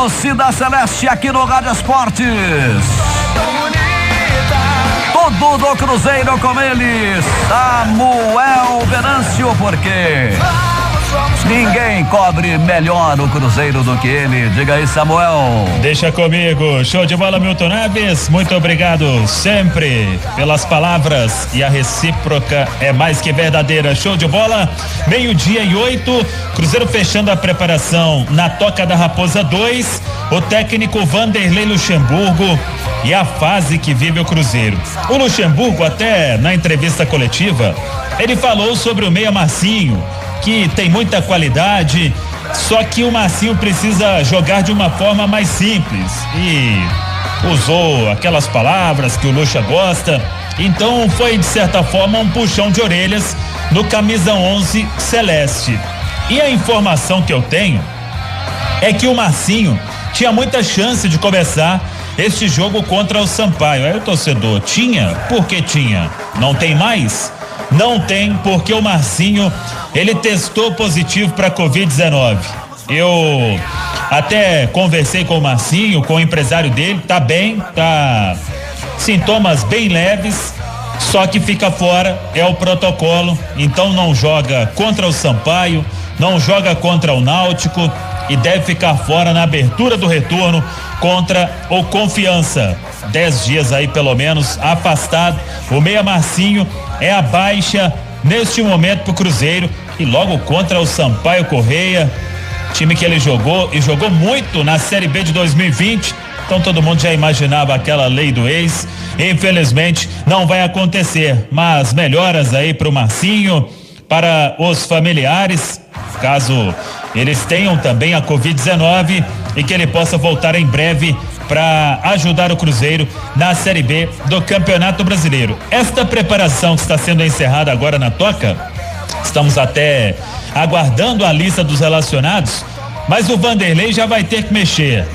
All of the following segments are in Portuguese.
Torcida Celeste aqui no Rádio Esportes. Tudo do Cruzeiro com ele, Samuel Venâncio, porque ninguém cobre melhor o Cruzeiro do que ele. Diga aí, Samuel. Deixa comigo. Show de bola, Milton Neves. Muito obrigado sempre pelas palavras, e a recíproca é mais que verdadeira. Show de bola. 12:08. Cruzeiro fechando a preparação na Toca da Raposa 2. O técnico Vanderlei Luxemburgo e a fase que vive o Cruzeiro. O Luxemburgo, até na entrevista coletiva, ele falou sobre o meia Marcinho, que tem muita qualidade, só que o Marcinho precisa jogar de uma forma mais simples, e usou aquelas palavras que o Luxa gosta. Então foi, de certa forma, um puxão de orelhas no camisa 11 celeste. E a informação que eu tenho é que o Marcinho tinha muita chance de começar este jogo contra o Sampaio. Aí o torcedor tinha? Por que tinha? Não tem mais? Não tem, porque o Marcinho, ele testou positivo para Covid-19. Eu até conversei com o Marcinho, com o empresário dele, tá bem, tá sintomas bem leves, só que fica fora, é o protocolo. Então não joga contra o Sampaio, não joga contra o Náutico e deve ficar fora na abertura do retorno contra o Confiança. 10 dias aí pelo menos afastado. O meia Marcinho é a baixa neste momento pro Cruzeiro, e logo contra o Sampaio Correia, time que ele jogou e jogou muito na Série B de 2020. Então todo mundo já imaginava aquela lei do ex. Infelizmente não vai acontecer, mas melhoras aí pro Marcinho, para os familiares, caso eles tenham também a Covid-19, e que ele possa voltar em breve para ajudar o Cruzeiro na Série B do Campeonato Brasileiro. Esta preparação que está sendo encerrada agora na Toca, estamos até aguardando a lista dos relacionados, mas o Vanderlei já vai ter que mexer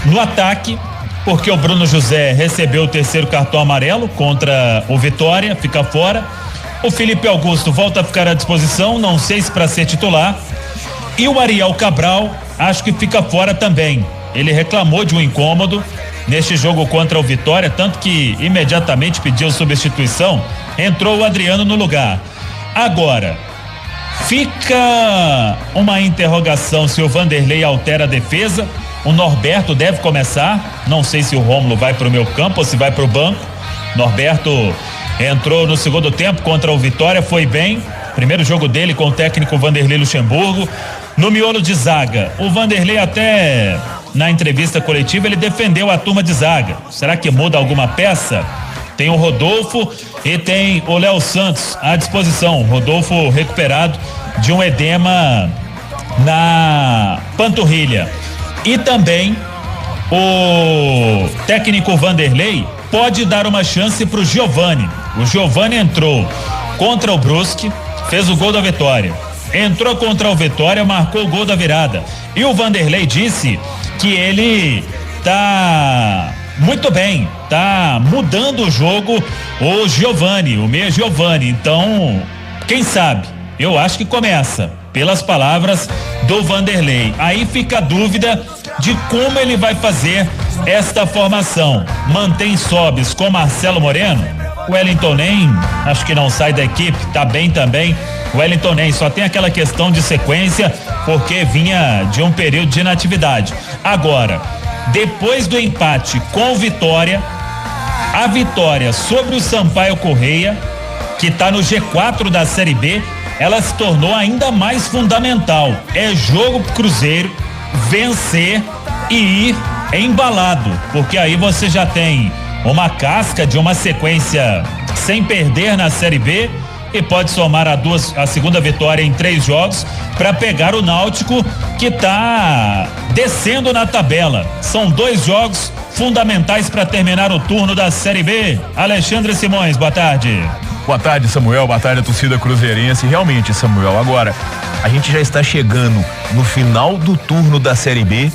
no ataque, porque o Bruno José recebeu o terceiro cartão amarelo contra o Vitória, fica fora. O Felipe Augusto volta a ficar à disposição, não sei se para ser titular. E o Ariel Cabral, acho que fica fora também. Ele reclamou de um incômodo neste jogo contra o Vitória, tanto que imediatamente pediu substituição. Entrou o Adriano no lugar. Agora, fica uma interrogação se o Vanderlei altera a defesa. O Norberto deve começar. Não sei se o Rômulo vai para o meio campo ou se vai para o banco. Norberto entrou no segundo tempo contra o Vitória, foi bem. Primeiro jogo dele com o técnico Vanderlei Luxemburgo. No miolo de zaga, o Vanderlei até na entrevista coletiva ele defendeu a turma de zaga. Será que muda alguma peça? Tem o Rodolfo e tem o Léo Santos à disposição. Rodolfo recuperado de um edema na panturrilha. E também o técnico Vanderlei pode dar uma chance pro Giovani. O Giovani entrou contra o Brusque, fez o gol da vitória. Entrou contra o Vitória, marcou o gol da virada. E o Vanderlei disse que ele tá muito bem, tá mudando o jogo, o Giovani, o meia Giovani. Então, quem sabe? Eu acho que começa, pelas palavras do Vanderlei. Aí fica a dúvida de como ele vai fazer esta formação. Mantém Sobis com Marcelo Moreno? O Wellington Nem, acho que não sai da equipe, tá bem também. O Wellington Nem só tem aquela questão de sequência, porque vinha de um período de inatividade. Agora, depois do empate com o Vitória, a vitória sobre o Sampaio Correia, que tá no G4 da Série B, ela se tornou ainda mais fundamental. É jogo pro Cruzeiro vencer e ir embalado, porque aí você já tem uma casca de uma sequência sem perder na Série B e pode somar a segunda vitória em 3 jogos para pegar o Náutico, que tá descendo na tabela. São 2 jogos fundamentais para terminar o turno da Série B. Alexandre Simões, boa tarde. Boa tarde, Samuel, boa tarde a torcida cruzeirense. Realmente, Samuel, agora a gente já está chegando no final do turno da Série B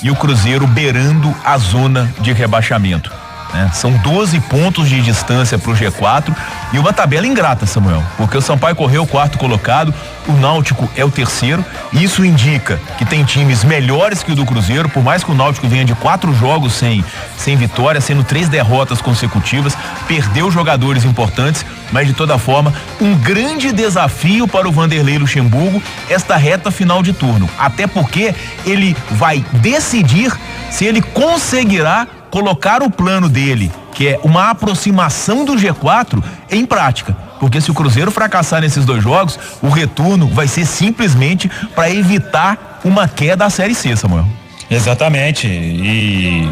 e o Cruzeiro beirando a zona de rebaixamento. né? São 12 pontos de distância pro G4 e uma tabela ingrata, Samuel, porque o Sampaio Corrêa é o quarto colocado, o Náutico é o terceiro, e isso indica que tem times melhores que o do Cruzeiro, por mais que o Náutico venha de 4 jogos sem vitória, sendo 3 derrotas consecutivas, perdeu jogadores importantes, mas de toda forma, um grande desafio para o Vanderlei Luxemburgo esta reta final de turno, até porque ele vai decidir se ele conseguirá colocar o plano dele, que é uma aproximação do G4, em prática. Porque se o Cruzeiro fracassar nesses 2 jogos, o retorno vai ser simplesmente para evitar uma queda da Série C, Samuel. Exatamente. E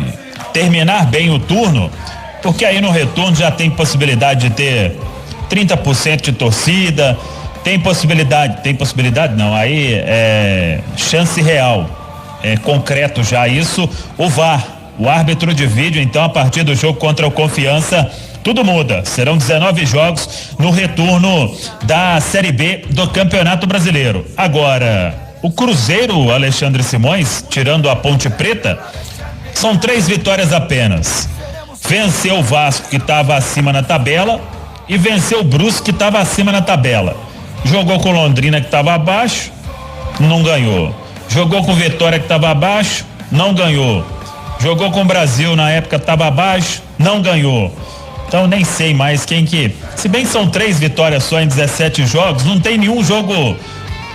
terminar bem o turno, porque aí no retorno já tem possibilidade de ter 30% de torcida, tem possibilidade não, aí é chance real, é concreto já isso, o VAR, o árbitro de vídeo, então a partir do jogo contra o Confiança, tudo muda, serão 19 jogos no retorno da Série B do Campeonato Brasileiro. Agora, o Cruzeiro, Alexandre Simões, tirando a Ponte Preta, são 3 vitórias apenas. Venceu o Vasco, que estava acima na tabela, e venceu o Brusque, que estava acima na tabela. Jogou com Londrina, que estava abaixo, não ganhou. Jogou com Vitória, que estava abaixo, não ganhou. Jogou com o Brasil, na época estava abaixo, não ganhou. Então nem sei mais quem que... Se bem que são 3 vitórias só em 17 jogos, não tem nenhum jogo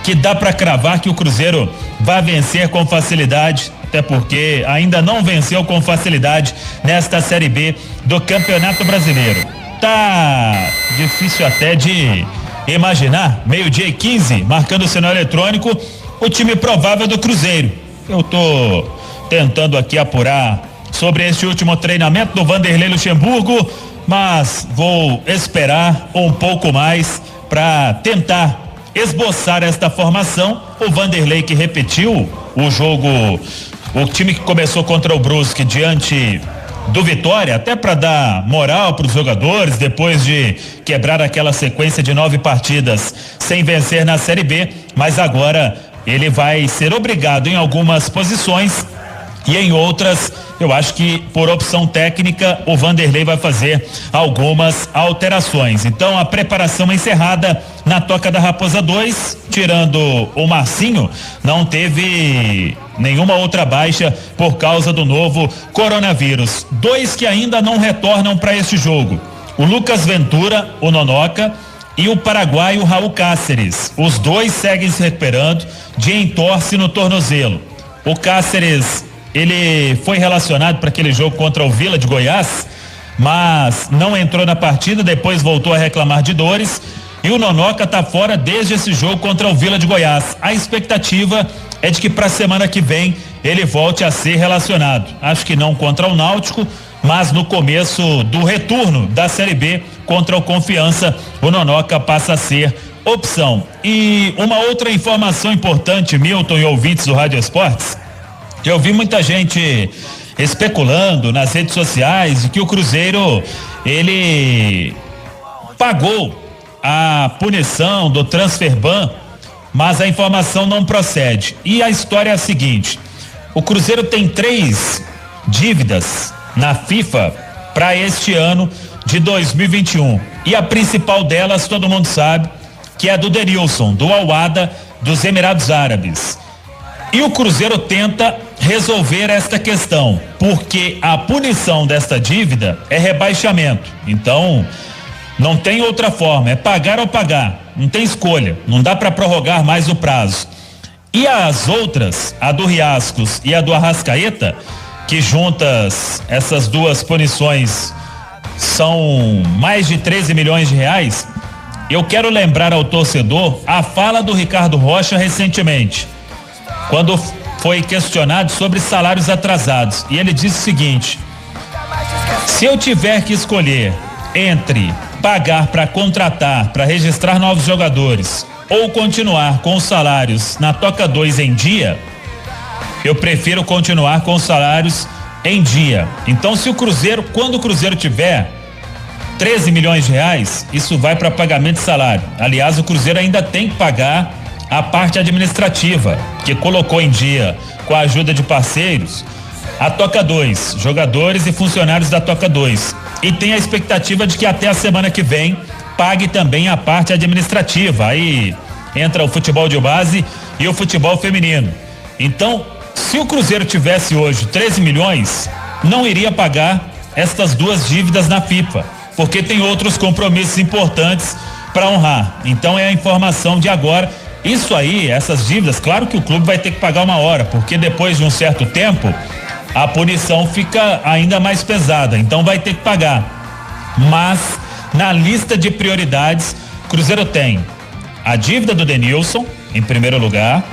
que dá para cravar que o Cruzeiro vai vencer com facilidade, até porque ainda não venceu com facilidade nesta Série B do Campeonato Brasileiro. Tá difícil até de imaginar, 12:15, marcando o sinal eletrônico, o time provável do Cruzeiro. Eu tô tentando aqui apurar sobre este último treinamento do Vanderlei Luxemburgo, mas vou esperar um pouco mais para tentar esboçar esta formação. O Vanderlei, que repetiu o jogo, o time que começou contra o Brusque diante do Vitória, até para dar moral para os jogadores depois de quebrar aquela sequência de 9 partidas sem vencer na Série B, mas agora ele vai ser obrigado em algumas posições e em outras, eu acho que por opção técnica, o Vanderlei vai fazer algumas alterações. Então a preparação encerrada na Toca da Raposa 2, tirando o Marcinho, não teve nenhuma outra baixa por causa do novo coronavírus. 2 que ainda não retornam para este jogo: o Lucas Ventura, o Nonoca, e o paraguaio Raul Cáceres. Os 2 seguem se recuperando de entorse no tornozelo. O Cáceres, ele foi relacionado para aquele jogo contra o Vila de Goiás, mas não entrou na partida, depois voltou a reclamar de dores, e o Nonoca está fora desde esse jogo contra o Vila de Goiás. A expectativa é de que para a semana que vem ele volte a ser relacionado. Acho que não contra o Náutico, mas no começo do retorno da Série B contra o Confiança, o Nonoca passa a ser opção. E uma outra informação importante, Milton e ouvintes do Rádio Esportes, eu vi muita gente especulando nas redes sociais de que o Cruzeiro, ele pagou a punição do transfer ban, mas a informação não procede. E a história é a seguinte: o Cruzeiro tem 3 dívidas na FIFA para este ano de 2021. E a principal delas, todo mundo sabe, que é do Denilson, do Al-Wahda dos Emirados Árabes. E o Cruzeiro tenta resolver esta questão, porque a punição desta dívida é rebaixamento. Então, não tem outra forma, é pagar ou pagar, não tem escolha, não dá para prorrogar mais o prazo. E as outras, a do Riascos e a do Arrascaeta, que juntas essas 2 punições são mais de 13 milhões de reais, eu quero lembrar ao torcedor a fala do Ricardo Rocha recentemente, quando foi questionado sobre salários atrasados, e ele disse o seguinte: se eu tiver que escolher entre pagar para contratar, para registrar novos jogadores, ou continuar com os salários na Toca 2 em dia, eu prefiro continuar com os salários em dia. Então, se o Cruzeiro, quando o Cruzeiro tiver 13 milhões de reais, isso vai para pagamento de salário. Aliás, o Cruzeiro ainda tem que pagar a parte administrativa, que colocou em dia com a ajuda de parceiros a Toca 2, jogadores e funcionários da Toca 2. E tem a expectativa de que até a semana que vem pague também a parte administrativa. Aí entra o futebol de base e o futebol feminino. Então, se o Cruzeiro tivesse hoje 13 milhões, não iria pagar estas duas dívidas na FIFA, porque tem outros compromissos importantes para honrar. Então é a informação de agora. Isso aí, essas dívidas, claro que o clube vai ter que pagar uma hora, porque depois de um certo tempo a punição fica ainda mais pesada, então vai ter que pagar. Mas na lista de prioridades, Cruzeiro tem a dívida do Denilson em primeiro lugar,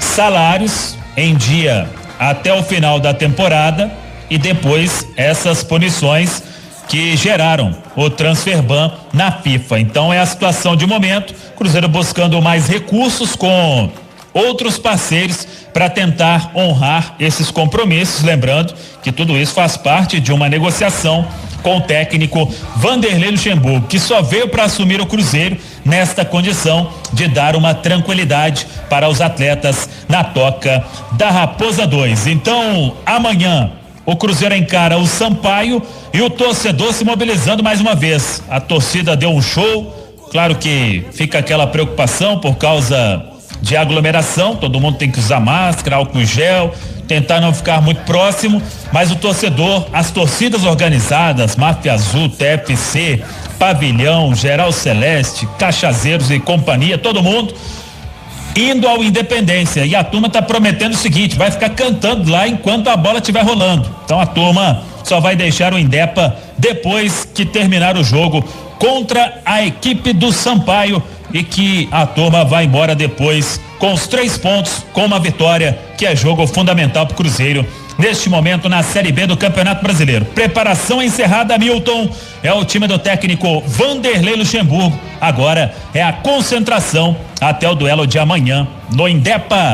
salários em dia até o final da temporada e depois essas punições que geraram o transfer ban na FIFA. Então é a situação de momento, Cruzeiro buscando mais recursos com outros parceiros para tentar honrar esses compromissos, lembrando que tudo isso faz parte de uma negociação com o técnico Vanderlei Luxemburgo, que só veio para assumir o Cruzeiro nesta condição de dar uma tranquilidade para os atletas na Toca da Raposa 2. Então, amanhã o Cruzeiro encara o Sampaio e o torcedor se mobilizando mais uma vez. A torcida deu um show, claro que fica aquela preocupação por causa de aglomeração, todo mundo tem que usar máscara, álcool gel, tentar não ficar muito próximo, mas o torcedor, as torcidas organizadas, Máfia Azul, TFC, Pavilhão, Geral Celeste, Cachazeiros e companhia, todo mundo indo ao Independência, e a turma tá prometendo o seguinte, vai ficar cantando lá enquanto a bola estiver rolando. Então a turma só vai deixar o Indepa depois que terminar o jogo contra a equipe do Sampaio, e que a turma vai embora depois com os 3 pontos, com uma vitória, que é jogo fundamental pro Cruzeiro neste momento na Série B do Campeonato Brasileiro. Preparação encerrada, Milton. É o time do técnico Vanderlei Luxemburgo. Agora é a concentração até o duelo de amanhã no Indepa.